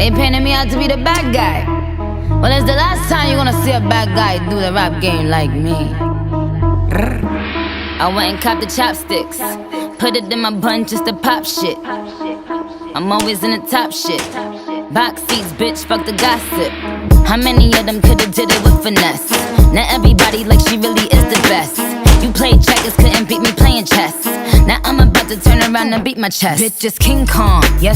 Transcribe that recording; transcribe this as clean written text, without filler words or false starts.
They painted me out to be the bad guy. Well, it's the last time you're gonna see a bad guy do the rap game like me. I went and copped the chopsticks, put it in my bun just to pop shit. I'm always in the top shit. Box seats, bitch, fuck the gossip. How many of them could've did it with finesse? Now everybody like she really is the best. You played checkers, couldn't beat me playing chess. Now I'm about to turn around and beat my chest. Bitch is King Kong, yes.